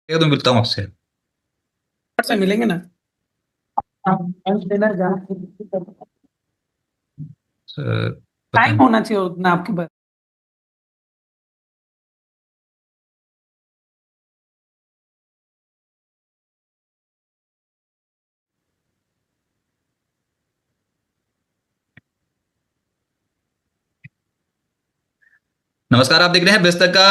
तो मिलता हूँ आपसे। से मिलेंगे ना। पता टाइम नहीं। होना चाहिए उतना आपके पास। नमस्कार, आप देख रहे हैं बिस्तर का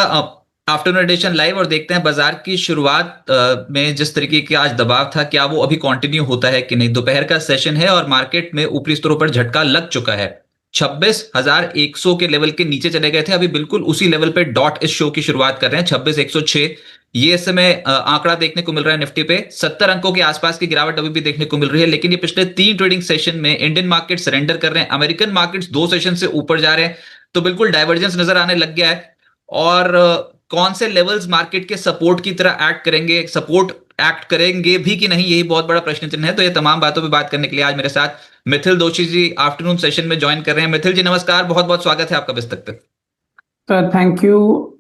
आफ्टरनून एडिशन लाइव और देखते हैं बाजार की शुरुआत में जिस तरीके की आज दबाव था, क्या वो अभी कंटिन्यू होता है कि नहीं। दोपहर का सेशन है और मार्केट में ऊपरी स्तरों पर झटका लग चुका है। 26,100 के लेवल के नीचे चले गए थे, अभी बिल्कुल उसी लेवल पे डॉट इस शो की शुरुआत कर रहे हैं। 26,106 ये इस समय आंकड़ा देखने को मिल रहा है। निफ्टी पे 70 अंकों के आसपास की गिरावट अभी भी देखने को मिल रही है, लेकिन ये पिछले 3 ट्रेडिंग सेशन में इंडियन मार्केट सरेंडर कर रहे हैं, अमेरिकन मार्केट्स 2 सेशन से ऊपर जा रहे हैं। तो बिल्कुल डाइवर्जेंस नजर आने लग गया है। और कौन से लेवल्स मार्केट के सपोर्ट की तरह एक्ट करेंगे, सपोर्ट एक्ट करेंगे भी कि नहीं, यही बहुत बड़ा प्रश्न चिन्ह है। तो ये तमाम बातों पे बात करने के लिए आज मेरे साथ मिथिल दोषी जी आफ्टरनून सेशन में ज्वाइन कर रहे हैं। मिथिल जी नमस्कार, बहुत बहुत स्वागत है आपका बिस्तक पे। Sir thank you.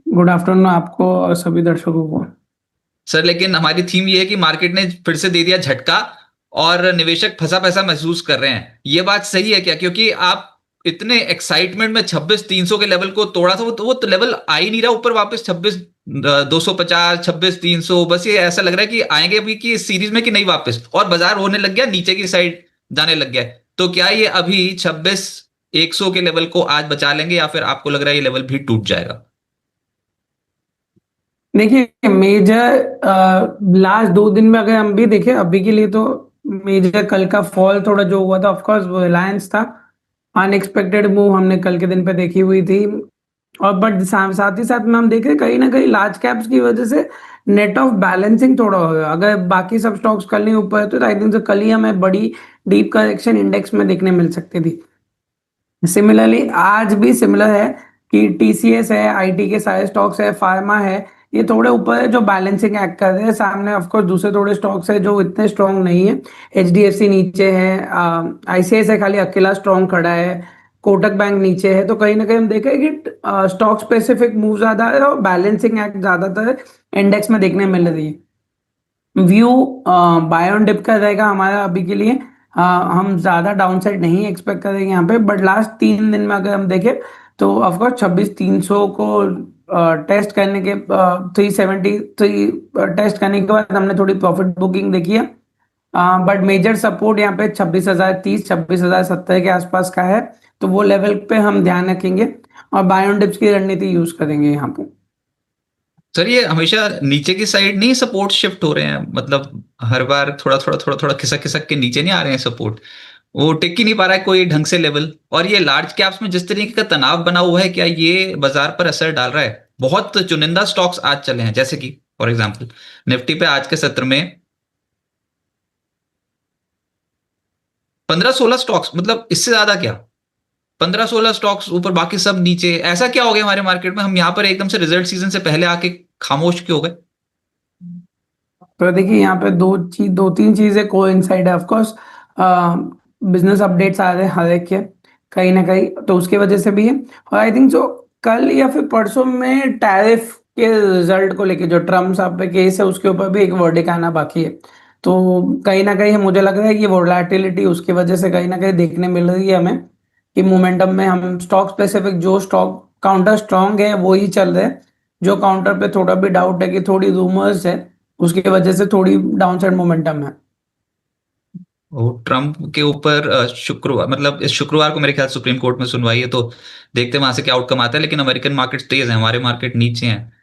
Good afternoon आपको और सभी दर्शकों को। सर लेकिन हमारी थीम ये है कि मार्केट ने फिर से दे दिया झटका और निवेशक फंसा पैसा महसूस कर रहे हैं। ये बात सही है क्या? क्योंकि आप इतने एक्साइटमेंट में 26,300 के लेवल को तोड़ा था, वो तो लेवल आ ही नहीं रहा ऊपर वापस। 26,250, 26,300, बस ये ऐसा लग रहा है कि आएंगे भी कि इस सीरीज में कि नहीं वापस, और बाजार होने लग गया नीचे की साइड जाने लग गया है। तो क्या ये अभी 26,100 के लेवल को आज बचा लेंगे या फिर आपको लग रहा है ये लेवल भी टूट जाएगा? देखिए मेजर लास्ट 2 दिन में अगर हम भी देखें अभी के लिए तो मेजर कल का फॉल थोड़ा जो हुआ था, ऑफ कोर्स वो रिलायंस था। अनएक्सपेक्टेड मूव हमने कल के दिन पे देखी हुई थी। और बट साथ ही साथ में हम देख रहे हैं कहीं ना कहीं लार्ज कैप्स की वजह से नेट ऑफ बैलेंसिंग थोड़ा हो गया। अगर बाकी सब स्टॉक्स कल नहीं ऊपर है तो आई थिंक कल ही हमें बड़ी डीप करेक्शन इंडेक्स में देखने मिल सकती थी। सिमिलरली आज भी सिमिलर है कि टीसीएस है, आईटी के सारे स्टॉक्स है, फार्मा है, ये थोड़े ऊपर है जो बैलेंसिंग एक्ट कर रहे हैं। सामने ऑफ कोर्स दूसरे थोड़े स्टॉक्स है जो इतने स्ट्रांग नहीं है। एचडीएफसी नीचे है, आईसीआईसीआई खाली अकेला स्ट्रांग खड़ा है, कोटक बैंक नीचे है। तो कहीं ना कहीं हम देखें कि स्टॉक स्पेसिफिक मूव ज्यादा है और बैलेंसिंग एक्ट ज्यादातर इंडेक्स में देखने मिल रही है। व्यू बाय ऑन डिप का रहेगा हमारा अभी के लिए। हम ज्यादा डाउनसाइड नहीं एक्सपेक्ट करेंगे यहाँ पे, बट लास्ट 3 दिन में अगर हम देखें तो ऑफकोर्स 26,300 को टेस्ट करने के 373 टेस्ट करने के बाद हमने थोड़ी प्रॉफिट बुकिंग देखी है। बट मेजर सपोर्ट यहाँ पे 26,030, 26,070 के आसपास का है। तो वो लेवल पे हम ध्यान रखेंगे और बाय ऑन डिप्स की रणनीति यूज करेंगे यहाँ पे। सर ये हमेशा नीचे की साइड नहीं सपोर्ट शिफ्ट हो रहे हैं, मतलब हर बार थोड़ा थोड़ा थोड़ा थोड़ा खिसक खिसक के नीचे नहीं आ रहे हैं सपोर्ट। वो टिक ही नहीं पा रहा है कोई ढंग से लेवल। और ये लार्ज कैप्स में जिस तरीके का तनाव बना हुआ है, क्या ये बाजार पर असर डाल रहा है? बहुत चुनिंदा स्टॉक्स आज चले हैं, जैसे कि फॉर एग्जांपल निफ्टी पे आज के सत्र में 15-16 स्टॉक्स, मतलब इससे ज्यादा क्या, 15-16 स्टॉक्स ऊपर, बाकी सब नीचे। ऐसा क्या हो गया हमारे मार्केट में, हम यहाँ पर एकदम से रिजल्ट सीजन से पहले आके खामोश क्यों हो गए? तो देखिए यहाँ पे 2-3 चीजें को इनसाइड है ऑफ कोर्स। बिजनेस अपडेट्स आ रहे हैं हर एक के कहीं ना कहीं, तो उसकी वजह से भी है। और आई थिंक जो कल या फिर परसों में टैरिफ के रिजल्ट को लेके जो ट्रम्प साहब पे केस है उसके ऊपर भी एक वर्डिक्ट आना बाकी है। तो कहीं ना कहीं मुझे लग रहा है कि वोलेटिलिटी उसकी वजह से कहीं ना कहीं देखने मिल रही है हमें कि मोमेंटम में हम स्टॉक स्पेसिफिक जो स्टॉक काउंटर स्ट्रांग है वो ही चल रहे हैं। जो काउंटर पे थोड़ा भी डाउट है कि थोड़ी रूमर्स है उसकी वजह से थोड़ी डाउनसाइड मोमेंटम है। वो ट्रम्प के ऊपर शुक्रवार, मतलब इस शुक्रवार को मेरे ख्याल सुप्रीम कोर्ट में सुनवाई है, तो देखते हैं वहां से क्या आउटकम आता है। लेकिन अमेरिकन मार्केट तेज है, हमारे मार्केट नीचे हैं।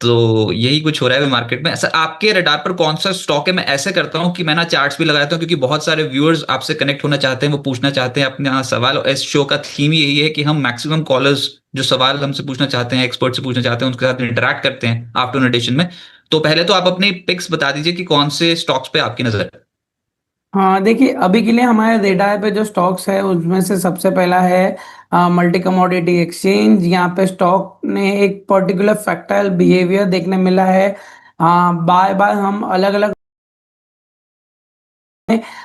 तो यही कुछ हो रहा है मार्केट में। ऐसा आपके रडार पर कौन सा स्टॉक है? मैं ऐसे करता हूँ कि मैं ना चार्ट्स भी लगाता हूँ, क्योंकि बहुत सारे व्यूअर्स आपसे कनेक्ट होना चाहते हैं, वो पूछना चाहते हैं अपना सवाल। और इस शो का थीम यही है कि हम मैक्सिमम कॉलर्स जो सवाल हमसे पूछना चाहते हैं, एक्सपर्ट से पूछना चाहते हैं, उनके साथ इंटरेक्ट करते हैं आफ्टरनून एडिशन में। तो पहले तो आप अपनी पिक्स बता दीजिए कि कौन से स्टॉक्स पे आपकी नजर है। हाँ देखिए अभी के लिए हमारे रेडार पे जो स्टॉक्स है उसमें से सबसे पहला है मल्टी कमोडिटी एक्सचेंज। यहाँ पे स्टॉक ने एक पर्टिकुलर फैक्टरल बिहेवियर देखने मिला है। बार बार हम अलग अलग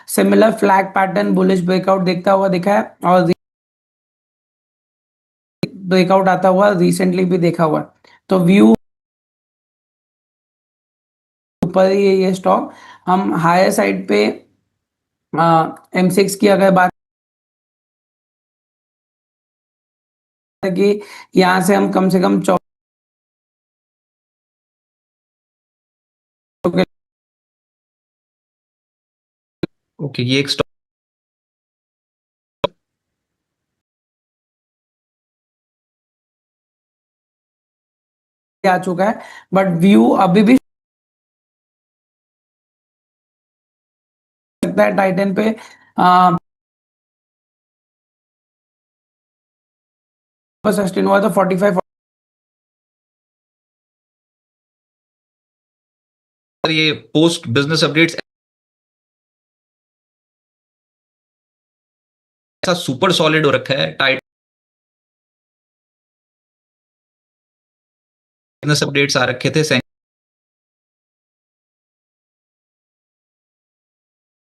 similar flag pattern bullish breakout देखता हुआ दिखा है और ब्रेकआउट आता हुआ रिसेंटली भी देखा हुआ है। तो व्यू ऊपर ही है ये स्टॉक। हम हायर साइड पे M6 की अगर बात कि यहाँ से हम कम से कम ओके, ये एक स्टॉक आ चुका है, बट व्यू अभी भी सकता है टाइटन पे सस्टेन हुआ तो 45 ये पोस्ट बिजनेस अपडेट्स ऐसा सुपर सॉलिड हो रखा है। टाइट बिजनेस अपडेट्स आ रखे थे,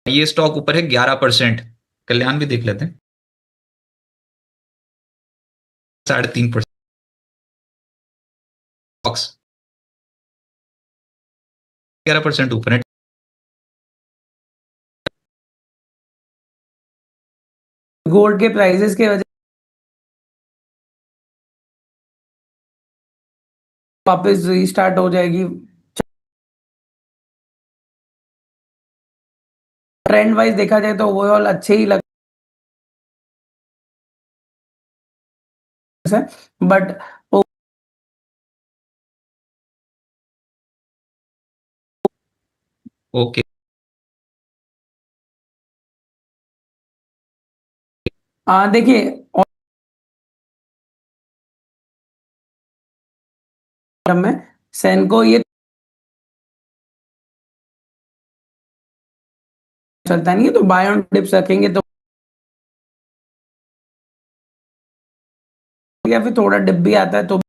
ये स्टॉक ऊपर है 11%। कल्याण भी देख लेते हैं, 3.5%। 11% ऊपर है। गोल्ड के प्राइसेस के वजह वापस रीस्टार्ट हो जाएगी। ट्रेंड वाइज देखा जाए तो ओवरऑल अच्छे ही लग है, बट ओके, देखिए में सेनको ये चलता नहीं है, तो बाय ऑन डिप्स रखेंगे तो या फिर थोड़ा डिप भी आता है तो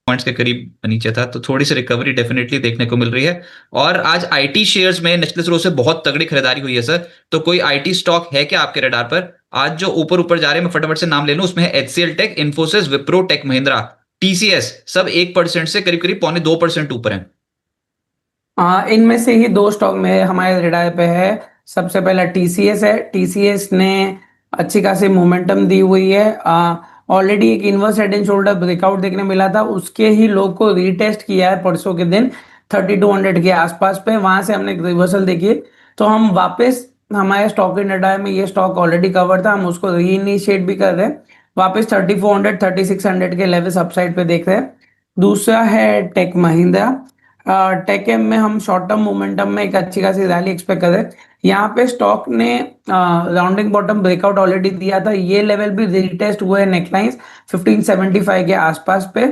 पॉइंट्स के करीब नीचे था, तो थोड़ी सी रिकवरी डेफिनेटली देखने को मिल रही है। और आज आईटी शेयर्स में निचले स्रोत से बहुत तगड़ी खरीदारी हुई है सर। तो कोई आईटी स्टॉक है क्या आपके रडार पर आज जो ऊपर ऊपर जा रहे हैं? मैं फटाफट से नाम ले लूं, उसमें है HCL tech, Infosys, Wipro, tech Mahindra, TCS, सब 1% से करीब करीब 1.25% ऊपर है। इनमें से ही दो स्टॉक में हमारे रेडार पे है। सबसे पहला टीसीएस है। टीसीएस ने अच्छी खासी मोमेंटम दी हुई है। ऑलरेडी एक inverse head and shoulder breakout देखने मिला था, उसके ही लो को रीटेस्ट किया है परसों के दिन 3200 के आसपास पे, वहां से हमने एक रिवर्सल देखी। तो हम वापस हमारे स्टॉक इन रेडार में ये स्टॉक ऑलरेडी कवर था, हम उसको री इनिशिएट भी कर रहे हैं। वापस 3400 3600 के लेवल अपसाइड पे देख रहे हैं। दूसरा है टेक महिंद्रा। टेक एम में हम शॉर्ट टर्म मोमेंटम में एक अच्छी खासी रैली एक्सपेक्ट कर रहे हैं। यहाँ पे स्टॉक ने राउंडिंग बॉटम ब्रेकआउट ऑलरेडी दिया था, ये लेवल भी रीटेस्ट हुए नेकलाइंस 1575 के आसपास पे।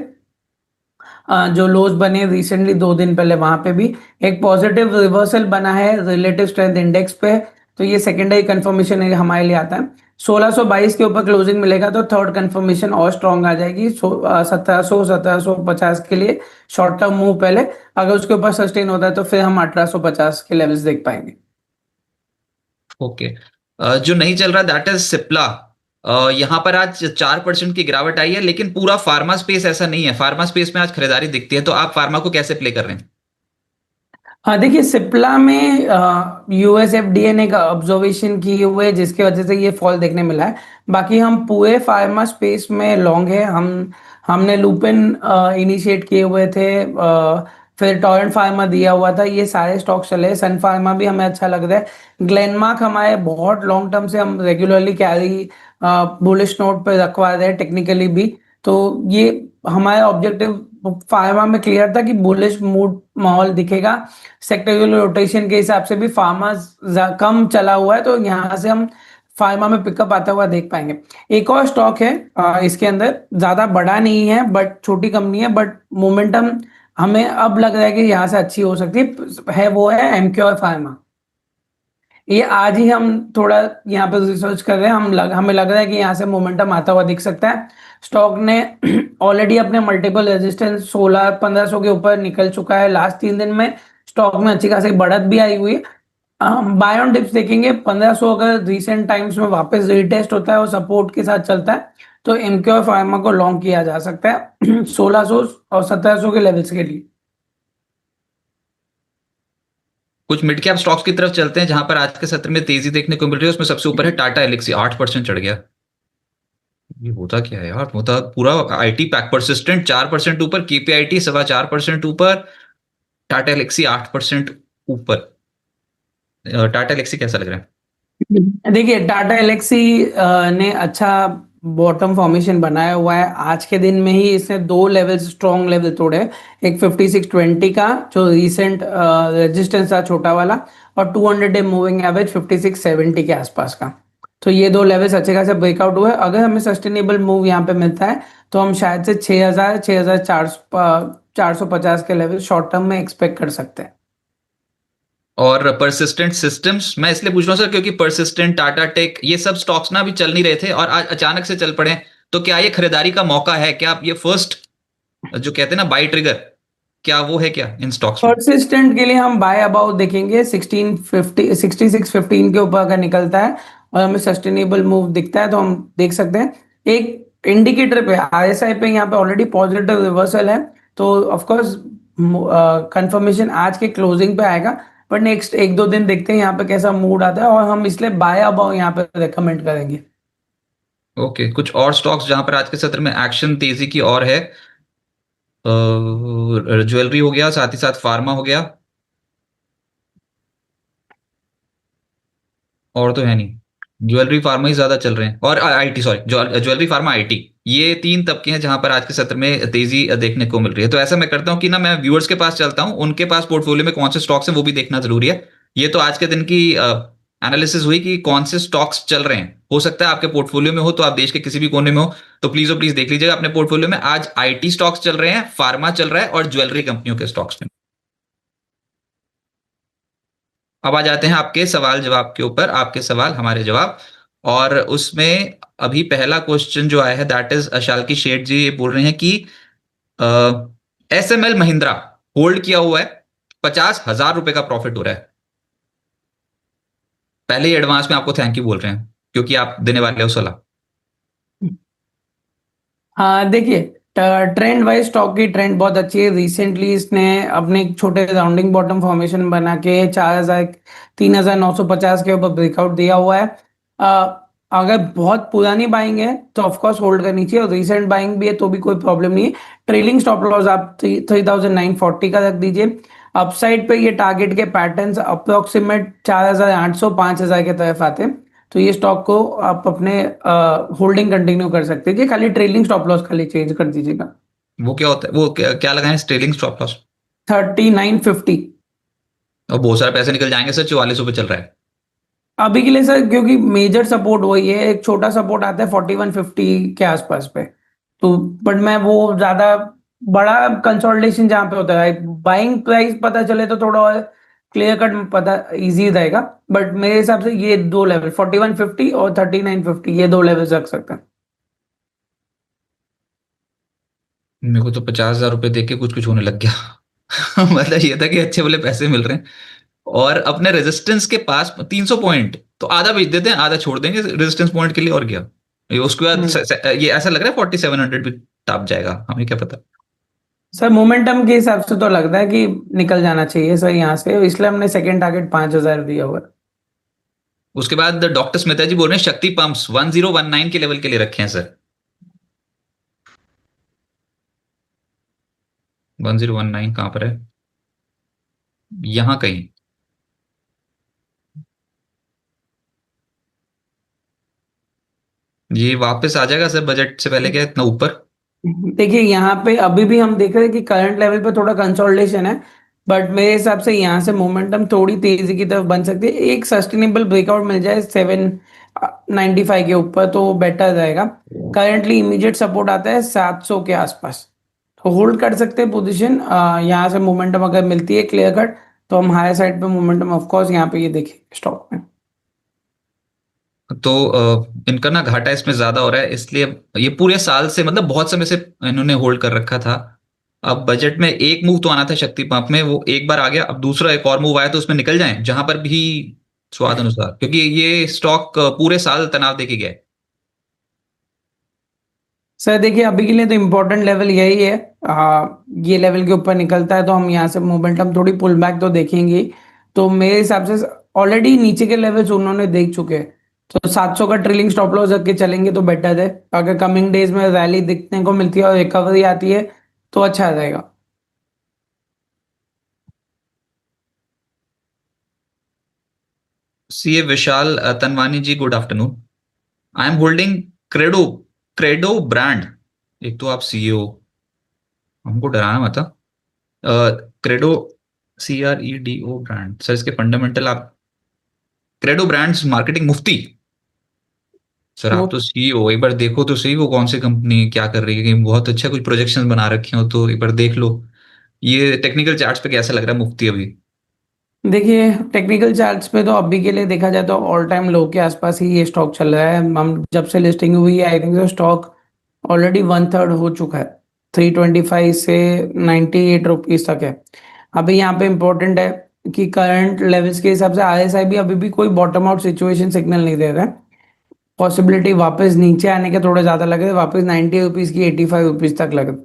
जो लोज बने रिसेंटली 2 दिन पहले, वहां पे भी एक पॉजिटिव रिवर्सल बना है रिलेटिव स्ट्रेंथ इंडेक्स पे। तो ये सेकेंडरी कंफर्मेशन हमारे लिए आता है। 1622 के ऊपर क्लोजिंग मिलेगा तो थर्ड कंफर्मेशन और स्ट्रॉन्ग आ जाएगी। 1750 के लिए शॉर्ट टर्म मूव पहले, अगर उसके ऊपर सस्टेन होता है तो फिर हम 1850 के लेवल्स देख पाएंगे। ओके, जो नहीं चल रहा दैट इज सिप्ला। यहां पर आज 4% की गिरावट आई है, लेकिन पूरा फार्मा स्पेस ऐसा नहीं है। फार्मा स्पेस में आज खरीदारी दिखती है, तो आप फार्मा को कैसे प्ले कर रहे हैं? हाँ देखिए, सिप्ला में यूएसएफडीए ने एक ऑब्जर्वेशन की हुई है जिसकी वजह से ये फॉल देखने मिला है। बाकी हम पूरे फार्मा स्पेस में लॉन्ग है। हमने लुपिन इनिशिएट किए हुए थे, फिर टोरेंट फार्मा दिया हुआ था, ये सारे स्टॉक चले। सन फार्मा भी हमें अच्छा लग रहा है। ग्लेनमार्क हमारे बहुत लॉन्ग टर्म से हम रेगुलरली कैरी बुलिश नोट पे रखवा रहे हैं टेक्निकली भी। तो ये हमारा ऑब्जेक्टिव फार्मा में क्लियर था कि बुलिश मूड माहौल दिखेगा। सेक्टोरियल रोटेशन के हिसाब से भी फार्मा कम चला हुआ है, तो यहाँ से हम फार्मा में पिकअप आता हुआ देख पाएंगे। एक और स्टॉक है इसके अंदर, ज्यादा बड़ा नहीं है बट छोटी कंपनी है, बट मोमेंटम हमें अब लग रहा है कि यहाँ से अच्छी हो सकती है, वो है एमक्योर फार्मा। ये आज ही हम थोड़ा यहाँ पे रिसर्च कर रहे हैं, हमें लग रहा है कि यहाँ से मोमेंटम आता हुआ दिख सकता है। स्टॉक ने ऑलरेडी अपने मल्टीपल रेजिस्टेंस 1600-1500 के ऊपर निकल चुका है लास्ट 3 दिन में। स्टॉक में अच्छी खासी बढ़त भी आई हुई है। बाय ऑन डिप्स देखेंगे 1500 अगर रिसेंट टाइम्स में वापस रीटेस्ट होता है और सपोर्ट के साथ चलता है तो एमक्यू फार्मा को लॉन्ग किया जा सकता है 1600 और 1700 के लेवल्स के लिए। कुछ मिड कैप स्टॉक्स की तरफ चलते हैं जहां पर आज के सत्र में तेजी देखने को मिल रही है। उसमें सबसे ऊपर है टाटा एल्क्सी, 8% चढ़ गया। ये होता क्या है यार, होता पूरा आईटी पैक परसिस्टेंट 4% ऊपर, केपीआईटी 4.25% ऊपर, टाटा एल्क्सी 8% ऊपर। टाटा एल्क्सी कैसा लग रहा है? देखिए टाटा एलेक्सी ने अच्छा बॉटम फॉर्मेशन बनाया हुआ है। आज के दिन में ही इसने दो लेवल स्ट्रॉन्ग लेवल तोड़े, एक 5620 का जो रीसेंट रेजिस्टेंस था छोटा वाला, और 200 डे मूविंग एवरेज 5670 के आसपास का। तो ये दो लेवल्स अच्छे खासे ब्रेकआउट हुए। अगर हमें सस्टेनेबल मूव यहाँ पे मिलता है तो हम शायद से 6000 6450 के लेवल शॉर्ट टर्म में एक्सपेक्ट कर सकते हैं। और परसिस्टेंट सिस्टम्स मैं इसलिए पूछ रहा हूँ सर क्योंकि परसिस्टेंट, टाटा टेक, ये सब स्टॉक्स ना अभी चल नहीं रहे थे और आज अचानक से चल पड़े। तो क्या ये खरीदारी का मौका है? क्या आप ये फर्स्ट जो कहते हैं ना बाई ट्रिगर, क्या वो है क्या इन स्टॉक्स में? परसिस्टेंट के लिए हम बाय अबाउट देखेंगे 1650 6615 के ऊपर अगर निकलता है और हमें सस्टेनेबल मूव दिखता है तो हम देख सकते हैं। एक इंडिकेटर पे आरएसआई पे यहाँ पे ऑलरेडी पॉजिटिव रिवर्सल है, तो ऑफ कोर्स कंफर्मेशन आज के क्लोजिंग पे आएगा। पर नेक्स्ट एक दो दिन देखते हैं यहाँ पे कैसा मूड आता है, और हम इसलिए बाय अबाउ यहाँ पे रेकमेंड करेंगे। ओके, कुछ और स्टॉक्स जहां पर आज के सत्र में एक्शन तेजी की और है, ज्वेलरी हो गया, साथ ही साथ फार्मा हो गया, और तो है नहीं। ज्वेलरी फार्मा ही ज्यादा चल रहे हैं, और IT, sorry, jewellery pharma IT, ये तीन तबके हैं जहां पर आज के सत्र में तेजी देखने को मिल रही है। तो ऐसा मैं करता हूं कि ना मैं व्यूअर्स के पास चलता हूं, उनके पास पोर्टफोलियो में कौन से स्टॉक्स हैं वो भी देखना जरूरी है। ये तो आज के दिन की एनालिसिस हुई कि कौन से स्टॉक्स चल रहे हैं। हो सकता है आपके पोर्टफोलियो में हो, तो आप देश के किसी भी कोने में हो तो प्लीज देख लीजिएगा अपने पोर्टफोलियो में आज आईटी स्टॉक्स चल रहे हैं, फार्मा चल रहा है, और ज्वेलरी कंपनियों के स्टॉक्स में। अब आ जाते हैं आपके सवाल जवाब के ऊपर, आपके सवाल हमारे जवाब। और उसमें अभी पहला क्वेश्चन जो आया है दैट इज शाल्की शेठ जी, ये बोल रहे हैं कि एसएमएल महिंद्रा होल्ड किया हुआ है, 50,000 रुपए का प्रॉफिट हो रहा है। पहले ही एडवांस में आपको थैंक यू बोल रहे हैं क्योंकि आप देने वाले हो सलाह। हाँ देखिए, ट्रेंड वाइज स्टॉक की ट्रेंड बहुत अच्छी है। रिसेंटली इसने अपने एक छोटे राउंडिंग बॉटम फॉर्मेशन बना के 4000 3950 के ऊपर ब्रेकआउट दिया हुआ है। अगर बहुत पुरानी बाइंग है तो ऑफकोर्स होल्ड करनी चाहिए, और रिसेंट बाइंग भी है तो भी कोई प्रॉब्लम नहीं है। ट्रेलिंग स्टॉप लॉस आप 3940 का रख दीजिए। अपसाइड पे ये टारगेट के पैटर्न्स अप्रोक्सीमेट 4800 5000 के तरफ आते हैं, तो ये स्टॉक को आप अपने होल्डिंग कंटिन्यू कर सकते हैं। खाली ट्रेलिंग स्टॉप लॉस खाली चेंज कर दीजिएगा। वो क्या होता है, वो क्या लगाएं ट्रेलिंग स्टॉप लॉस? 3950। और बहुत सारे पैसे निकल जाएंगे सर, 4400 पे चल रहा है। अभी के लिए सर क्योंकि मेजर सपोर्ट वही है, एक छोटा सपोर्ट आता है 4150 के आसपास पे। तो बट मैं वो ज्यादा बड़ा कंसोलिडेशन जहां पे होता है, बाइंग प्राइस पता चले तो थोड़ा और क्लियर कट पता इजी रहेगा। बट मेरे हिसाब से ये दो लेवल 4150 और 3950 ये दो लेवल रख सकते हैं। मेरे को तो 50,000 रुपए देख के कुछ कुछ होने लग गया। मतलब ये था कि अच्छे वाले पैसे मिल रहे हैं, और अपने रेजिस्टेंस के पास 300 पॉइंट, तो आधा बेच देते हैं, आधा छोड़ देंगे रेजिस्टेंस पॉइंट के लिए, और क्या। ये उसके बाद ये ऐसा लग रहा है 4700 भी टप जाएगा, हमें क्या पता। सर मोमेंटम के हिसाब से तो लगता है कि निकल जाना चाहिए सर यहाँ से, इसलिए हमने सेकंड टारगेट 5000 दिया हुआ है। उसके बाद डॉक्टर स्मिता जी बोल रहे हैं शक्ति पंप्स 1019 के लेवल के लिए रखे हैं सर। 1019 कहां पर है? यहां कहीं। ये वापस आ जाएगा सर बजट से पहले क्या इतना ऊपर? देखिए यहाँ पे अभी भी हम देख रहे हैं कि करंट लेवल पे थोड़ा कंसोलिडेशन है, बट मेरे हिसाब से यहाँ से मोमेंटम थोड़ी तेजी की तरफ बन सकती है। एक सस्टेनेबल ब्रेकआउट मिल जाए 795 के ऊपर तो बेटर रहेगा। करंटली इमीडिएट सपोर्ट आता है 700 के आसपास, तो होल्ड कर सकते हैं पोजीशन। यहाँ से मोमेंटम अगर मिलती है क्लियर कट तो हम हायर साइड पे मोमेंटम ऑफकोर्स यहाँ पे ये देखेंगे स्टॉक में। तो इनका ना घाटा इसमें ज्यादा हो रहा है, इसलिए ये पूरे साल से मतलब बहुत समय से इन्होंने होल्ड कर रखा था। अब बजट में एक मूव तो आना था शक्ति पंप में, वो एक बार आ गया, अब दूसरा एक और मूव आया तो उसमें निकल जाएं जहां पर भी स्वाद अनुसार, क्योंकि ये स्टॉक पूरे साल तनाव देके गया है। सर देखिए अभी के लिए तो इम्पोर्टेंट लेवल यही है। ये लेवल के ऊपर निकलता है तो हम यहाँ से मोमेंटम थोड़ी पुल बैक तो देखेंगे ही। तो मेरे हिसाब से ऑलरेडी नीचे के लेवल्स उन्होंने देख चुके हैं, तो 700 का ट्रिलिंग स्टॉप लॉस रख के चलेंगे तो बेटर है। अगर कमिंग डेज में रैली दिखने को मिलती है और रिकवरी आती है तो अच्छा रहेगा। CA Vishal Tanwani ji, good afternoon. I am holding Credo Credo brand. एक तो आप सीईओ, हमको डराना मत। क्रेडो, CREDO ब्रांड, सर इसके फंडामेंटल आप। Credo brands marketing Mufti. Sir आप तो सीईओ, एक बार देखो तो सही वो कौन सी कंपनी क्या कर रही है, कहीं बहुत अच्छा कुछ प्रोजेक्शन बना रखे हो तो एक बार देख लो। ये टेक्निकल चार्ट्स पे कैसा लग रहा है मुफ्ती अभी? देखिए टेक्निकल चार्ट्स पे तो अभी के लिए देखा जाए तो ऑल टाइम लो के आसपास ही ये स्टॉक चल रहा है। हम जब से लिस्टिंग हुई है I think so stock already one third हो चुका है। 325 से 98 रुपीज तक है। अभी यहाँ पे इम्पोर्टेंट है कि करंट लेवल्स के हिसाब से आरएसआई भी अभी भी कोई बॉटम आउट सिचुएशन सिग्नल नहीं दे रहा है। पॉसिबिलिटी वापस नीचे आने के थोड़े ज्यादा लग रहे हैं, वापस 90 रुपीज की 85 रुपीज तक लग रहे हैं।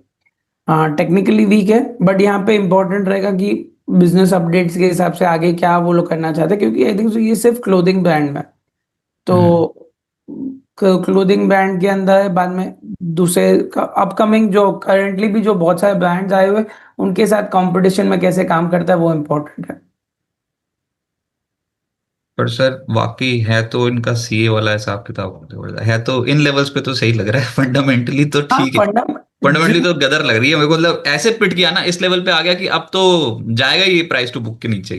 हाँ टेक्निकली वीक है बट यहाँ पे इम्पोर्टेंट रहेगा कि बिजनेस अपडेट्स के हिसाब से आगे क्या वो लोग करना चाहते हैं, क्योंकि आई थिंक ये सिर्फ क्लोथिंग ब्रांड में। तो हम्म। क्लोथिंग ब्रांड के अंदर बाद में दूसरे अपकमिंग जो करंटली भी जो बहुत सारे ब्रांड्स आए हुए उनके साथ कंपटीशन में कैसे काम करता है वो इम्पोर्टेंट है। पर सर वाकई है तो इनका सीए वाला हिसाब किताब होते बढ़ता है तो इन लेवल्स पे तो सही लग रहा है। फंडामेंटली तो हाँ ठीक है। फंडा फंडामेंटली तो गदर लग रही है मेरे को, मतलब ऐसे पिट गया ना, इस लेवल पे आ गया कि अब तो जाएगा ही ये प्राइस टू बुक के नीचे।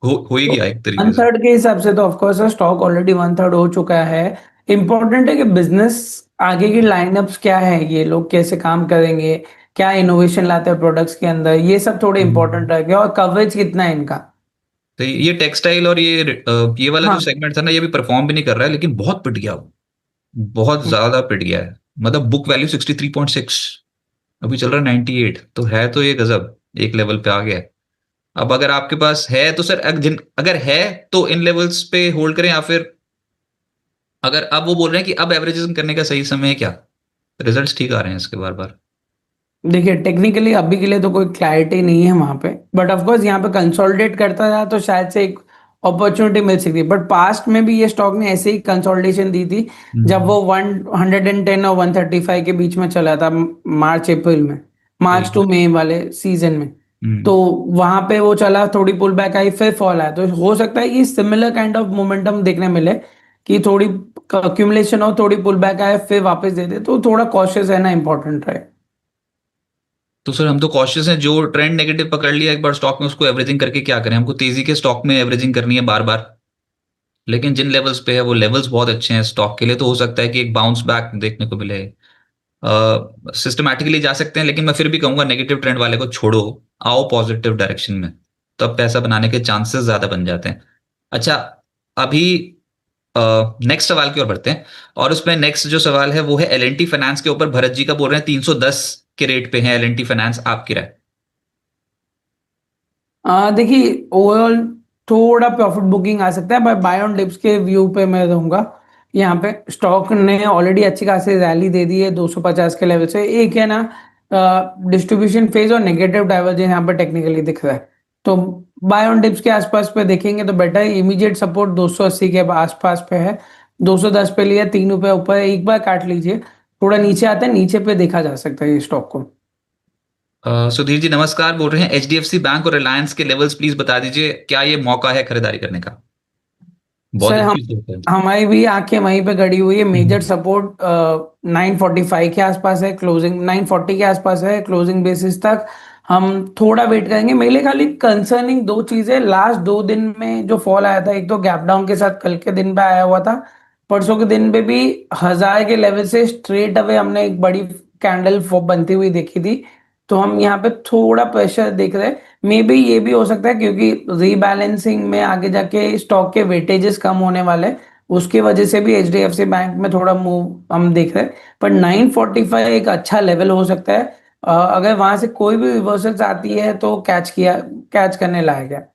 हो ही गया एक वन तरीके से। थर्ड के हिसाब से तो of course stock already one third हो चुका है। इम्पोर्टेंट है कि बिजनेस आगे की लाइनअप्स क्या है, ये लोग कैसे काम करेंगे, क्या इनोवेशन लाते हैं प्रोडक्ट्स के अंदर, ये सब थोड़े हम्म। इंपॉर्टेंट रहेंगे और कवरेज कितना है इनका। तो ये टेक्सटाइल और ये वाला जो हाँ सेगमेंट था ना, ये भी परफॉर्म भी नहीं कर रहा है, लेकिन बहुत पिट गया वो। बहुत ज्यादा पिट गया है। मतलब बुक वैल्यू 63.6, अभी चल रहा है 98, तो है तो ये गजब एक लेवल पे आ गया है। अब अगर आपके पास है तो सर अगर है तो इन लेवल्स पे होल्ड करें, या फिर अगर अब वो बोल रहे हैं कि अब एवरेजिंग करने का सही समय है क्या? रिजल्ट्स ठीक आ रहे हैं इसके बार बार। देखिए टेक्निकली अभी के लिए तो कोई क्लैरिटी नहीं है वहां पे, बट ऑफ कोर्स यहाँ पे कंसोलिडेट करता रहा तो शायद से एक अपॉर्चुनिटी मिल सकती है। बट पास्ट में भी ये स्टॉक ने ऐसे ही कंसोलिडेशन दी थी जब हम्म। वो 110 और 135 के बीच में चला था, मार्च अप्रैल में, सही मार्च टू बात। मई वाले सीजन में। हम्म। तो वहां पे वो चला, थोड़ी पुल बैक आई, फिर फॉल आया, तो हो सकता है कि सिमिलर काइंड ऑफ मोमेंटम देखने मिले कि थोड़ी अक्यूमुलेशन हो, थोड़ी पुल बैक आए फिर वापस दे दे, तो थोड़ा कॉशियस रहना इंपॉर्टेंट है। तो सर हम तो कॉशियस हैं, जो ट्रेंड नेगेटिव पकड़ लिया एक बार स्टॉक में उसको एवरेजिंग करके क्या करें? हमको तेजी के स्टॉक में एवरेजिंग करनी है बार बार, लेकिन जिन लेवल्स पे है वो लेवल्स बहुत अच्छे हैं स्टॉक के लिए, तो हो सकता है कि एक बाउंस बैक देखने को मिले। सिस्टमैटिकली जा सकते हैं, लेकिन मैं फिर भी कहूंगा नेगेटिव ट्रेंड वाले को छोड़ो, आओ पॉजिटिव डायरेक्शन में, तब पैसा बनाने के चांसेस ज्यादा बन जाते हैं। अच्छा, अभी नेक्स्ट सवाल की ओर बढ़ते हैं, और उसमें नेक्स्ट जो सवाल है वो है L&T फाइनेंस के ऊपर। भरत जी का बोल रहे हैं 310 के रेट पे है L&T फाइनेंस, आपकी राय? देखिए ओवरऑल थोड़ा प्रॉफिट बुकिंग आ सकता है, पर बाय ऑन डिप्स के व्यू पे मैं रहूंगा। यहाँ पे स्टॉक ने ऑलरेडी अच्छी खासी रैली दे दी है 250 के लेवल से। एक है ना डिस्ट्रीब्यूशन फेज और नेगेटिव डाइवर्जेंस यहाँ पे टेक्निकली दिख रहा है। तो बाय ऑन डिप्स के आसपास पे देखेंगे तो बेटर है। इमीडिएट सपोर्ट 280 के आसपास पे है, 210 पे लिया, 3 रुपए ऊपर है, एक बार काट लीजिए। थोड़ा नीचे आते हैं, नीचे पे देखा जा सकता है ये स्टॉक को। सुधीर जी नमस्कार, बोल रहे हैं HDFC बैंक और रिलायंस के लेवल्स प्लीज बता दीजिए, क्या ये मौका है खरीदारी करने का? बहुत सर हम अच्छी सोच है। हमारी भी आंखें वहीं पे गड़ी हुई है। मेजर हम्म। सपोर्ट 945 के आसपास है, क्लोजिंग 940 के आसपास है क्लोजिंग बेसिस तक। हम थोड़ा वेट करेंगे। मेरे लिए खाली कंसर्निंग दो चीजें, लास्ट 2 दिन में जो फॉल आया था, एक तो गैप डाउन के साथ कल के दिन पे आया हुआ था, परसों के दिन पे भी 1000 के लेवल से स्ट्रेट अवे हमने एक बड़ी कैंडल बनती हुई देखी थी। तो हम यहाँ पे थोड़ा प्रेशर देख रहे हैं। मे बी ये भी हो सकता है क्योंकि रीबैलेंसिंग में आगे जाके स्टॉक के वेटेजेस कम होने वाले हैं, उसकी वजह से भी एचडीएफसी बैंक में थोड़ा मूव हम देख रहे हैं। पर 945 एक अच्छा लेवल हो सकता है। अगर वहां से कोई भी रिवर्सल्स आती है तो कैच करने लायक है।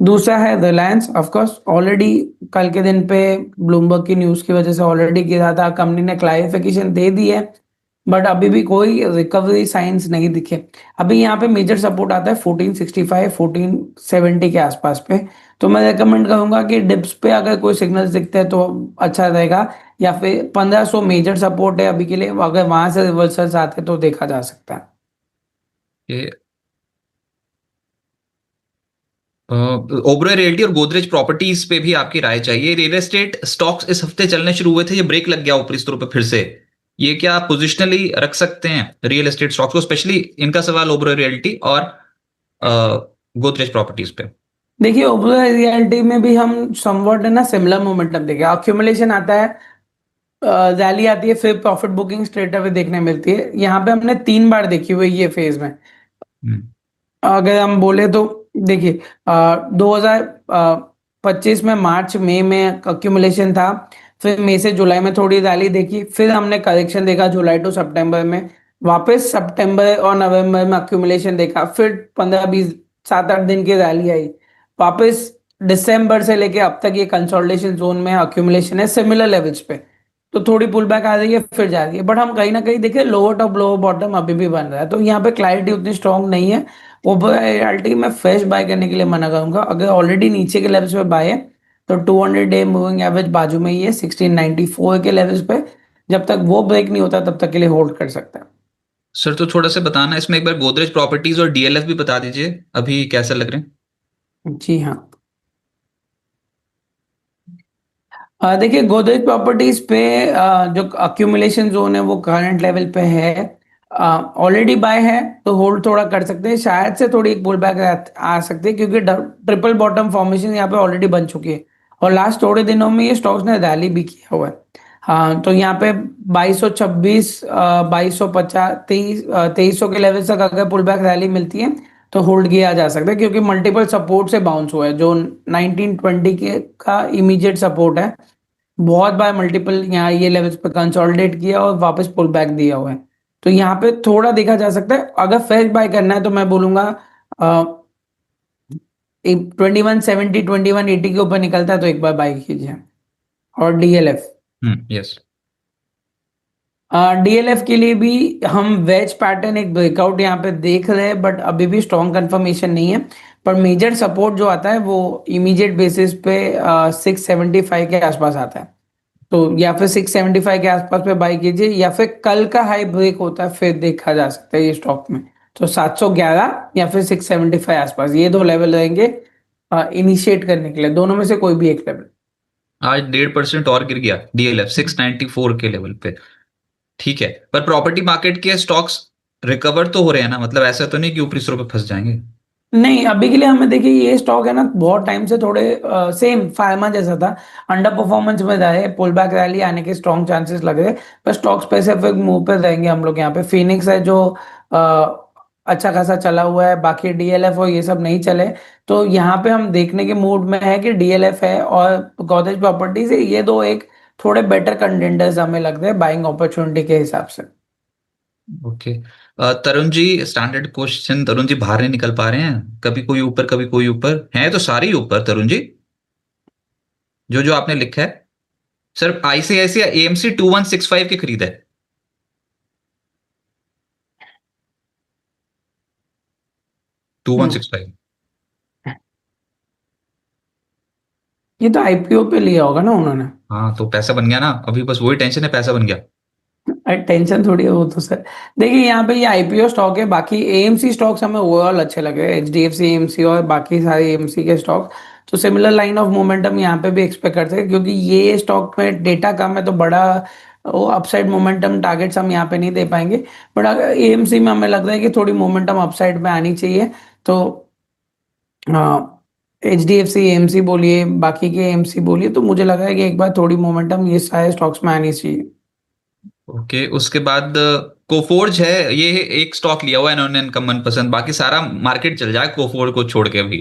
दूसरा है रिलायंस। ऑफ कोर्स ऑलरेडी कल के दिन पे ब्लूमबर्ग की न्यूज की वजह से ऑलरेडी गिरा था, कंपनी ने क्लैरिफिकेशन दे दी है बट अभी भी कोई रिकवरी साइंस नहीं दिखे। अभी यहाँ पे मेजर सपोर्ट आता है 1465 1470 के आसपास पे। तो मैं रेकमेंड करूंगा कि डिप्स पे अगर कोई सिग्नल्स दिखते हैं तो अच्छा रहेगा, या फिर 1500 मेजर सपोर्ट है अभी के लिए, अगर वहां से रिवर्सल्स आते हैं तो देखा जा सकता है। ये ओबरॉय रियल्टी और गोदरेज प्रॉपर्टीज पे भी आपकी राय चाहिए। रियल एस्टेट स्टॉक्स इस हफ्ते चलने शुरू हुए थे, ये ब्रेक लग गया ऊपरी स्तरों पे फिर से। ये क्या आप पोजिशनली रख सकते हैं रियल एस्टेट स्टॉक्स को, स्पेशली इनका सवाल ओबरॉय रियल्टी और गोदरेज प्रॉपर्टीज पे। देखिए ओवरऑल रियलिटी में भी हम समवॉट है ना सिमिलर मोमेंटम देखे, अक्यूमुलेशन आता है, रैली आती है, फिर प्रॉफिट बुकिंग स्ट्रेट अवे देखने मिलती है। यहाँ पे हमने 3 बार देखी हुई ये फेज में। हम्म। अगर हम बोले तो देखिए 2025 में मार्च मई में अक्यूमुलेशन था, फिर मई से जुलाई में थोड़ी रैली देखी, फिर हमने करेक्शन देखा जुलाई टू सितंबर में, वापस सितंबर और नवंबर में अक्यूमुलेशन देखा, फिर 15-20 7-8 दिन की रैली आई, वापस दिसंबर से लेके अब तक ये कंसोलिडेशन जोन में अक्यूमुलेशन है सिमिलर लेवल्स पे। तो थोड़ी पुल बैक आ रही है फिर जा रही है, बट हम कहीं ना कहीं देखें लोअर टॉप लोअर बॉटम अभी भी बन रहा है, तो यहाँ पे क्लैरिटी उतनी स्ट्रांग नहीं है। ओवर रियलिटी में फ्रेश बाय करने के लिए मना करूंगा। अगर ऑलरेडी नीचे के लेवल्स पे बाय है तो 200 डे मूविंग एवरेज बाजू में ही है 1694 के लेवल्स पे, जब तक वो ब्रेक नहीं होता तब तक के लिए होल्ड कर सकता है। सर तो थोड़ा सा बताना इसमें एक बार गोदरेज प्रॉपर्टीज और डीएलएफ भी बता दीजिए, अभी कैसे लग रहे हैं। जी हाँ। देखिए गोदरेज प्रॉपर्टीज पे जो अक्यूमुलेशन जोन है वो करंट लेवल पे है, ऑलरेडी बाय है तो होल्ड थोड़ा कर सकते हैं, शायद से थोड़ी एक पुल बैक आ सकती है क्योंकि ट्रिपल बॉटम फॉर्मेशन यहाँ पे ऑलरेडी बन चुकी है, और लास्ट थोड़े दिनों में ये स्टॉक्स ने रैली भी किया हुआ है। हाँ तो यहाँ पे 2226 2250 2300 के लेवल तक अगर पुल बैक रैली मिलती है तो होल्ड किया जा सकता है, क्योंकि मल्टीपल सपोर्ट से बाउंस हुआ है, जो 1920 के का इमीडिएट सपोर्ट है, बहुत बार मल्टीपल यहाँ ये लेवल्स पे कंसोलिडेट किया और वापस पुल बैक दिया हुआ है। तो यहाँ पे थोड़ा देखा जा सकता है, अगर फ्रेश बाय करना है तो मैं बोलूंगा 2170 2180 के ऊपर निकलता है तो एक बार बाय कीजिए। और डीएलएफ, यस। डीएलएफ के लिए भी हम वेज पैटर्न एक ब्रेकआउट यहाँ पे देख रहे हैं, बट अभी भी स्ट्रॉन्ग कंफर्मेशन नहीं है। पर मेजर सपोर्ट जो आता है वो इमीडिएट बेसिस पे 675 के आसपास आता है, तो या फिर 675 के आसपास पे बाई कीजिए, या फिर कल का हाई ब्रेक होता है फिर देखा जा सकता है ये स्टॉक में। तो 711 या फिर 675 आसपास, ये दो लेवल रहेंगे इनिशिएट करने के लिए, दोनों में से कोई भी एक लेवल। आज 1.5% और गिर गया डीएलएफ 694 के लेवल पे। ठीक है, पर प्रॉपर्टी मार्केट के स्टॉक्स रिकवर तो हो रहे हैं ना, मतलब ऐसा तो नहीं कि ऊपरी स्तरों पे फंस जाएंगे। नहीं अभी के लिए हमें देखिए ये स्टॉक है ना बहुत टाइम से थोड़े सेम फार्मा जैसा था, अंडर परफॉर्मेंस में रहे, पुल बैक रैली आने के स्ट्रॉन्ग चांसेस लग रहे, पर स्टॉक स्पेसिफिक मूव पे रहेंगे हम लोग। यहाँ पे फिनिक्स है जो अच्छा खासा चला हुआ है, बाकी डीएलएफ और ये सब नहीं चले, तो यहाँ पे हम देखने के मूड में है कि डीएलएफ है और गोदरेज प्रॉपर्टीज है, ये दो एक थोड़े बेटर कंटेंडर्स हमें लग रहे हैं बाइंग अपॉर्चुनिटी के हिसाब से। Okay. Tarun ji, standard question, Tarun ji बाहर नहीं निकल पा रहे हैं, कभी कोई ऊपर कभी कोई ऊपर, है तो सारे ही ऊपर तरुण जी, जो जो आपने लिखा है। सर आईसीआईसीआई एएमसी 2165 की खरीद है। 2165। ये तो आईपीओ पे लिया होगा ना उन्होंने। हाँ तो पैसा बन गया ना, अभी बस वही टेंशन है, पैसा बन गया। अरे टेंशन थोड़ी है वो तो सर। देखिए यहाँ पे ये आईपीओ स्टॉक है, बाकी एएमसी स्टॉक्स हमें ओवरऑल अच्छे लगे, एचडीएफसी एएमसी और बाकी सारे एएमसी के स्टॉक, तो सिमिलर लाइन ऑफ मोमेंटम यहाँ पे भी एक्सपेक्ट करते हैं, क्योंकि ये स्टॉक में डेटा कम है तो बड़ा वो अपसाइड मोमेंटम टारगेट्स हम यहाँ पे नहीं दे पाएंगे। बट अगर एएमसी में हमें लग रहा है कि थोड़ी मोमेंटम अपसाइड में आनी चाहिए, तो H D F C AMC बोलिए बाकी के एएमसी बोलिए, तो मुझे लग रहा है कि एक बार थोड़ी मोमेंटम ये सारे स्टॉक्स में आनी चाहिए। ओके, उसके बाद कोफोर्ज है, ये एक स्टॉक लिया हुआ है इन्होंने इनका मनपसंद, बाकी सारा मार्केट चल जाए कोफोर्ज को छोड़ के अभी।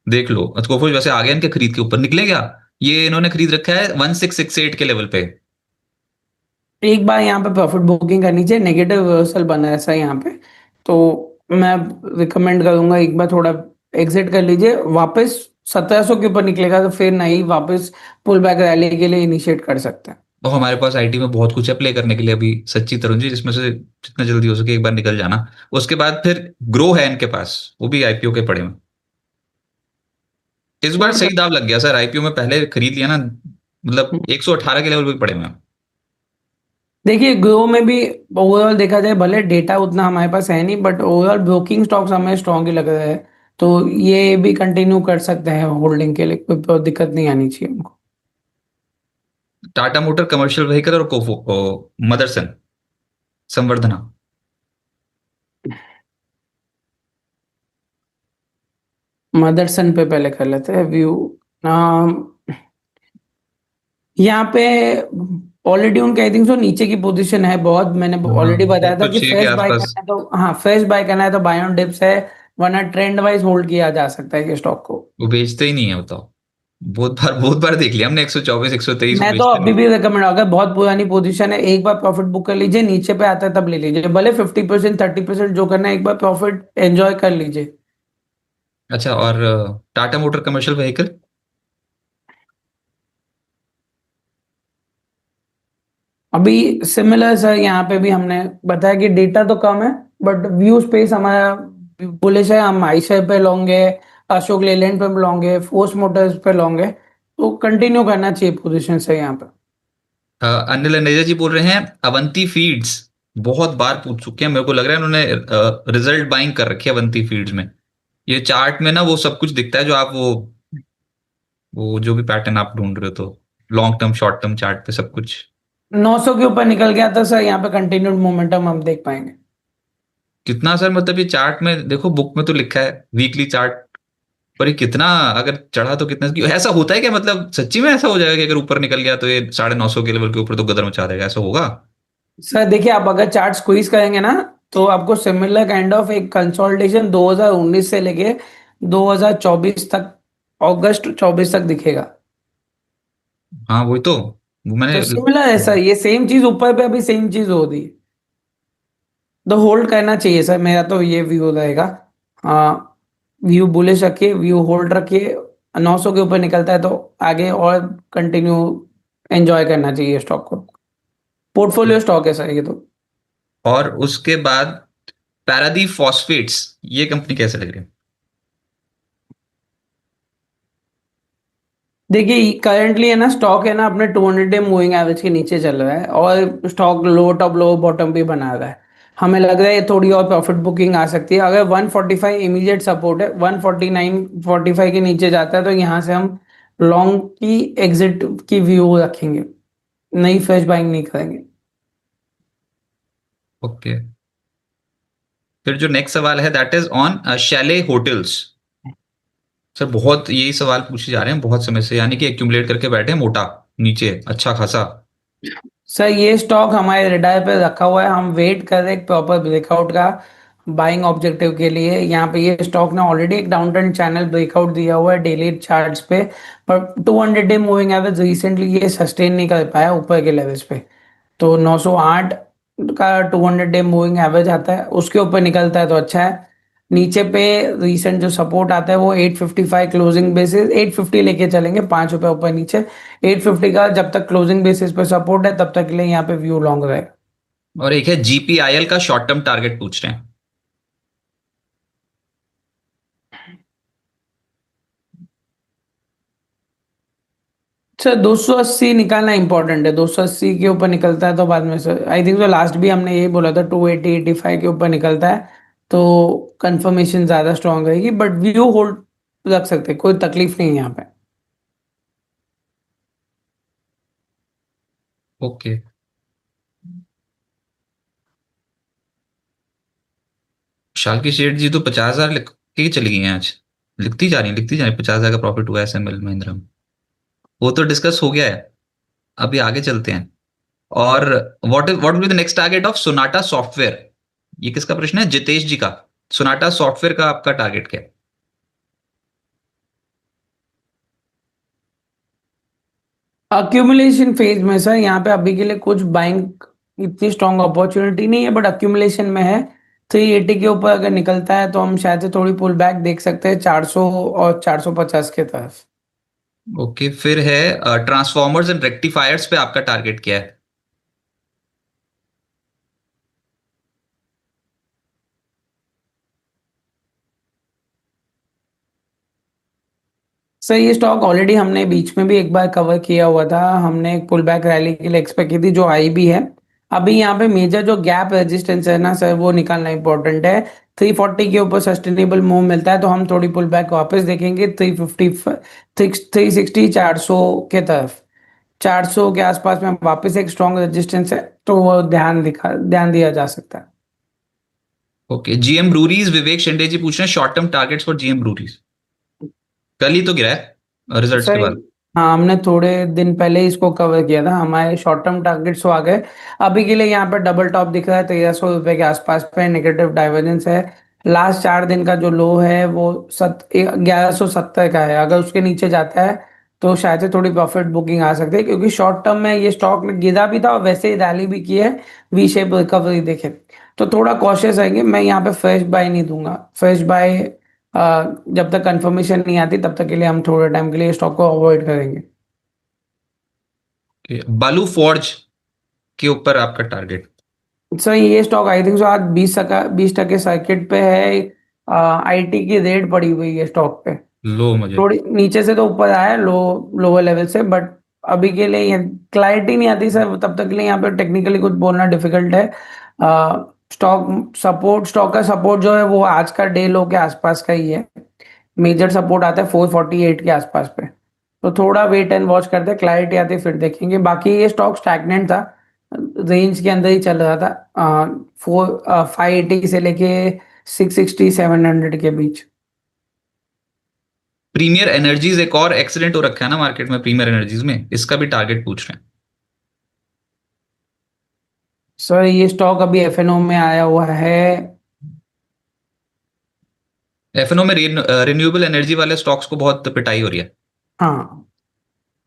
देख लो कोफोर्ज वैसे आ गया इनके खरीद के ऊपर निकले क्या, ये इन्होंने खरीद रखा है 1668 के लेवल पे। एक बार यहाँ पे प्रॉफिट बुकिंग करनी चाहिए, नेगेटिव रिवर्सल बना है ऐसा यहाँ पे, तो मैं रिकमेंड करूंगा एक बार थोड़ा एग्जिट कर लीजिए, वापस 1700 के ऊपर निकलेगा तो फिर नहीं वापस पुल बैक रैली के लिए इनिशिएट कर सकते हैं। और हमारे पास आईटी में बहुत कुछ है प्ले करने के लिए अभी, सच्ची तरुण जी, जिसमें से जितना जल्दी हो सके एक बार निकल जाना। उसके बाद फिर ग्रो है इनके पास, वो भी आईपीओ के पड़े में। इस बार तो सही दाव लग गया सर, आईपीओ में पहले खरीद लिया ना, मतलब 118 के लेवल पे पड़े हुए हैं। देखिए ग्रो में भी ओवरऑल देखा जाए, भले डेटा उतना हमारे पास है नहीं, बट ओवरऑल ब्रोकिंग स्टॉक्स हमें स्ट्रांग ही लग रहा है। तो ये भी कंटिन्यू कर सकते हैं होल्डिंग के लिए, कोई दिक्कत नहीं आनी चाहिए उनको। टाटा मोटर कमर्शियल व्हीकल और कोफो मदरसन संवर्धना। मदरसन पे पहले कर लेते हैं व्यू। यहाँ पे ऑलरेडी उनके आई थिंक सो नीचे की पोजीशन है बहुत, मैंने हाँ, ऑलरेडी बताया था कि 106 के फ्रेश बाय आसपास। करना है तो, हाँ फ्रेश बाय करना है तो बाय ऑन डिप्स है, वरना ट्रेंड वाइज होल्ड किया जा सकता है कि स्टॉक को। वो बेचते ही नहीं है, बताओ। बहुत बार देख लिया हमने, 124 123 वो मैं तो बेचते अभी नहीं। भी रिकमेंड, अगर बहुत पुरानी पोजीशन है एक बार प्रॉफिट बुक कर लीजिए, नीचे पे आता है तब ले लीजिए, भले 50% 30% जो करना है एक बार प्रॉफिट एंजॉय कर लीजिए। अच्छा, और टाटा मोटर कमर्शियल व्हीकल। अभी सिमिलर सर, यहाँ पे भी हमने बताया कि डेटा तो कम है, बट व्यू स्पेस हमारा बुलिश है, हम आईशर पे लोंगे, अशोक लेलैंड पे लोंगे, फोर्स मोटर्स पे लोंगे, तो कंटिन्यू करना चाहिए पोजीशन से यहाँ पे। अनिल अनेजा जी बोल रहे हैं अवंती फीड्स, बहुत बार पूछ चुके हैं, मेरे को लग रहा है उन्होंने रिजल्ट बाइंग कर रखी है अवंती फीड्स में। ये चार्ट में ना वो सब कुछ दिखता है जो आप वो जो भी पैटर्न आप ढूंढ रहे हो, तो long term short term chart पे सब कुछ। 900 के ऊपर निकल गया था सर, यहाँ पे कंटिन्यूड मोमेंटम हम देख पाएंगे। कितना सर, मतलब ये चार्ट में देखो, बुक में तो लिखा है वीकली चार्ट, पर ये कितना, अगर चढ़ा तो कितना, ऐसा होता है क्या, मतलब सच्ची में ऐसा हो जाएगा कि अगर ऊपर निकल गया तो ये 950 के लेवल के ऊपर तो गदर मचा देगा, ऐसा होगा? सर देखिए, आप अगर चार्ट स्क्वीज करेंगे ना, तो आपको सिमिलर काइंड ऑफ एक कंसोलिडेशन 2019 से लेके 2024 तक, अगस्त 24 तक दिखेगा। हाँ वही तो, वो मैंने। तो सिमिलर है सर, ये सेम चीज ऊपर पे अभी सेम चीज हो रही है, तो होल्ड करना चाहिए सर, मेरा तो ये व्यू रहेगा। हाँ, व्यू बुलिश रखिए, व्यू होल्ड रखिए, 900 के ऊपर निकलता है तो आगे और कंटिन्यू एंजॉय करना चाहिए स्टॉक को। पोर्टफोलियो स्टॉक है सर ये तो। और उसके बाद पैरादीप फॉस्फेट्स, ये कंपनी कैसे लग रही है? देखिए करंटली है ना, स्टॉक है ना अपने 200 डे मूविंग एवरेज के नीचे चल रहा है, और स्टॉक लो टॉप लो बॉटम भी बना रहा है। हमें लग रहा है ये थोड़ी और प्रॉफिट बुकिंग आ सकती है, अगर 145 इमीडिएट सपोर्ट है, 149 45 के नीचे जाता है तो यहाँ से हम लॉन्ग की एग्जिट की व्यू रखेंगे, नई फ्रेश बाइंग नहीं करेंगे। ओके। फिर जो नेक्स्ट सवाल है that is on Chalet hotels. Sir बहुत यही सवाल पूछे जा रहे हैं बहुत समय से, यानी कि एक्यूमुलेट करके बैठे हैं मोटा नीचे अच्छा खासा। सर ये स्टॉक हमारे रेडार पे रखा हुआ है, हम वेट कर रहे हैं एक प्रॉपर ब्रेकआउट का बाइंग ऑब्जेक्टिव के लिए। यहाँ पे ये स्टॉक ने ऑलरेडी एक डाउन ट्रेंड चैनल ब्रेकआउट दिया हुआ है डेली चार्ट्स पे, पर 200 डे मूविंग एवरेज रिसेंटली ये सस्टेन नहीं कर पाया ऊपर के लेवल्स पे। तो 908 का 200 डे मूविंग एवरेज आता है, उसके ऊपर निकलता है तो अच्छा है। नीचे पे रिसेंट जो सपोर्ट आता है वो 855 क्लोजिंग बेसिस, 850 लेके चलेंगे, 5 रुपए ऊपर नीचे। 850 का जब तक क्लोजिंग बेसिस पे सपोर्ट है तब तक के लिए यहाँ पे व्यू लॉन्ग रहेगा। और एक है जीपीआईएल का शॉर्ट टर्म टारगेट पूछ रहे हैं। सर 280 निकालना इंपॉर्टेंट है, 280 के ऊपर निकलता है तो बाद में सर आई थिंक तो लास्ट भी हमने यही बोला था 280 85 के ऊपर निकलता है तो कंफर्मेशन ज्यादा स्ट्रांग रहेगी, बट व्यू होल्ड रख सकते हैं, कोई तकलीफ नहीं है यहाँ पे। ओके। शालकी शेठ जी तो 50,000 लिख के ही चली गई हैं आज, लिखती जा रही 50,000 का प्रॉफिट हुआ है एसएमएल महिंद्रा में। वो तो डिस्कस हो गया है, अभी आगे चलते हैं। और what will be the next target of Sonata software? ये किसका प्रश्न है? जितेश जी का। सोनाटा सॉफ्टवेयर का आपका टारगेट क्या है? अक्यूमुलेशन फेज में सर, यहाँ पे अभी के लिए कुछ बाइंग इतनी स्ट्रांग अपॉर्चुनिटी नहीं है, बट अक्यूमुलेशन में है। 380 के ऊपर अगर निकलता है तो हम शायद से थोड़ी पुल बैक देख सकते हैं 400 और 450 के तरफ। ओके, फिर है ट्रांसफॉर्मर्स एंड रेक्टिफायर्स पे आपका टारगेट क्या है? सर ये स्टॉक ऑलरेडी हमने बीच में भी एक बार कवर किया हुआ था, हमने एक पुल बैक रैली के लिए एक्सपेक्ट की थी जो आई भी है। अभी यहाँ पे मेजर जो गैप रेजिस्टेंस है ना सर, वो निकालना इंपॉर्टेंट है। 340 के ऊपर सस्टेनेबल मूव मिलता है तो हम थोड़ी पुल बैक वापस देखेंगे 350, 360, 400 के तरफ। 400 के आसपास में वापस एक स्ट्रॉन्ग रेजिस्टेंस है, तो वो ध्यान दिया जा सकता है। ओके, जीएम ब्रूरीज, विवेक शिंदे जी पूछ रहे हैं short term targets for GM breweries. कल ही तो गिरा है रिजल्ट्स के सर बाद। हाँ, हमने थोड़े दिन पहले ही इसको कवर किया था, हमारे शॉर्ट टर्म टारगेट्स तो आ गए। अभी के लिए यहाँ पे डबल टॉप दिख रहा है 1300 रुपए के आसपास पे, नेगेटिव डाइवर्जेंस है। लास्ट 4 दिन का जो लो है वो 1170 का है, अगर उसके नीचे जाता है तो शायद से थोड़ी प्रॉफिट बुकिंग आ सकती है, क्योंकि शॉर्ट टर्म में ये स्टॉक में गिरा भी था और वैसे ही रैली भी की है, वी शेप रिकवरी देखे। तो थोड़ा कॉशियस रहेंगे, मैं यहाँ पे फ्रेश बाय नहीं दूंगा। फ्रेश बाय जब तक कंफर्मेशन नहीं आती तब तक के लिए हम थोड़े टाइम के लिए स्टॉक को अवॉइड करेंगे। बालू फॉर्ज के ऊपर आपका टारगेट? सर ये स्टॉक आई थिंक सो आज 20% सर्किट पे है। आईटी की रेट पड़ी हुई है स्टॉक पे। लो मुझे। थोड़ी नीचे से तो ऊपर आया है, लोअर लेवल से, बट अभी के लिए ये क्लैरिटी नहीं आती सर, तब तक के लिए यहाँ पे टेक्निकली कुछ बोलना डिफिकल्ट है। स्टॉक का सपोर्ट जो है वो आज का डे लो के आसपास का ही है। मेजर सपोर्ट आता है 448 के आसपास पे। तो थोड़ा वेट एंड वॉच करते हैं, क्लैरिटी आती है फिर देखेंगे। बाकी ये स्टॉक स्टैग्नेंट था, रेंज के अंदर ही चल रहा था, 580 से लेके 660 700 के बीच। प्रीमियर एनर्जीज एक और एक्सीडेंट हो रखा है ना मार्केट में, प्रीमियर एनर्जीज में इसका भी टारगेट पूछ रहे हैं। सर ये स्टॉक अभी एफएनओ में आया हुआ है। एफएनओ में रिन्यूएबल एनर्जी वाले स्टॉक्स को बहुत पिटाई हो रही है। हाँ,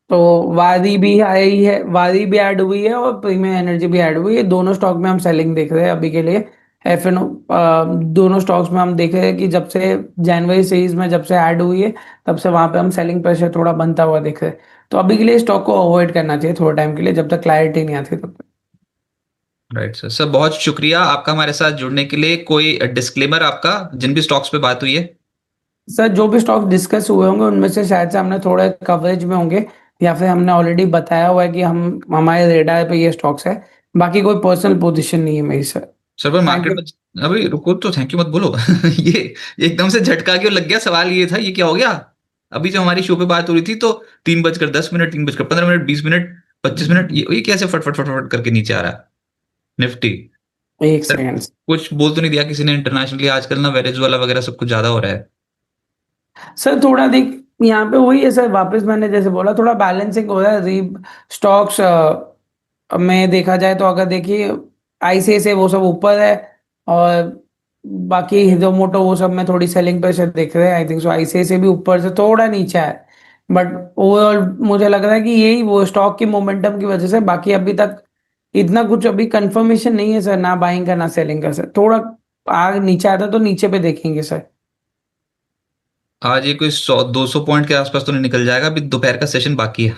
तो वारी भी आई है, वारी भी ऐड हुई है और प्रीमियम एनर्जी भी ऐड हुई है। दोनों स्टॉक में हम सेलिंग देख रहे हैं अभी के लिए। एफएनओ दोनों स्टॉक्स में हम देख रहे हैं कि जब से जनवरी सीरीज में जब से ऐड हुई है तब से वहां पे हम सेलिंग प्रेशर थोड़ा बनता हुआ देख रहे हैं। तो अभी के लिए स्टॉक को अवॉइड करना चाहिए थोड़े टाइम के लिए, जब तक क्लैरिटी नहीं आती तब तक। Right sir. सर बहुत शुक्रिया आपका हमारे साथ जुड़ने के लिए। कोई डिस्क्लेमर आपका जिन भी स्टॉक्स पे बात हुई है? सर जो भी स्टॉक डिस्कस हुए होंगे उनमें से शायद से हमने थोड़े कवरेज में होंगे, या फिर हमने ऑलरेडी बताया हुआ है कि हम हमारे रेडार पे ये स्टॉक्स है। बाकी कोई पर्सनल पोजीशन नहीं है मेरी सर। सर पर थैंक मार्केट यू। में अभी रुको तो, थैंक यू मत बोलो। ये एकदम से झटका क्यों लग गया? सवाल ये था, ये क्या हो गया? अभी जब हमारी शो पे बात हो रही थी तो 3:10, 3:15, 20 मिनट, 25 मिनट, ये कैसे फट फट फट फट करके नीचे आ रहा है निफ्टी? एक सर सेकेंड। कुछ बोल तो नहीं दिया किसी ने इंटरनेशनली आजकल ना वेनेजुएला वगैरह सब कुछ ज्यादा हो रहा है? सर थोड़ा देख, यहाँ पे वही है सर, वापस मैंने जैसे बोला थोड़ा बैलेंसिंग हो रहा है री स्टॉक्स में देखा जाए तो। अगर देखिए आईसीआईसीआई वो सब ऊपर है, और बाकी हिंदोमोटो वो सब में थोड़ी सेलिंग प्रेशर देख रहे हैं। आई थिंक सो आईसीआईसीआई भी ऊपर से थोड़ा नीचे है, बट ओवरऑल मुझे लग रहा है कि यही वो स्टॉक की मोमेंटम की वजह से। बाकी अभी तक इतना कुछ अभी कंफर्मेशन नहीं है सर, ना बाइंग का ना सेलिंग का सर। थोड़ा आग नीचे आता तो नीचे पे देखेंगे सर। आज ये कोई 100-200 पॉइंट के आसपास तो नहीं निकल जाएगा? अभी दोपहर का सेशन बाकी है।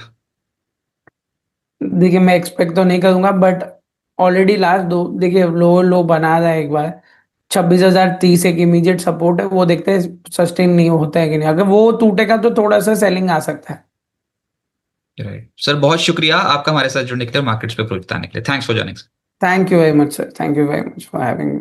देखिए मैं एक्सपेक्ट तो नहीं करूंगा, बट ऑलरेडी लास्ट दो देखिए लो लो बना रहा है एक बार। 26,030 एक इमीडिएट सपोर्ट है, वो देखते हैं सस्टेन नहीं होता है कि नहीं। अगर वो टूटेगा तो थोड़ा सा सेलिंग आ सकता है। राइट सर, बहुत शुक्रिया आपका हमारे साथ जुड़ने के लिए, मार्केट्स पे प्रोत्साहन के लिए। Thanks for joining. Thank you very much sir, thank you very much for having.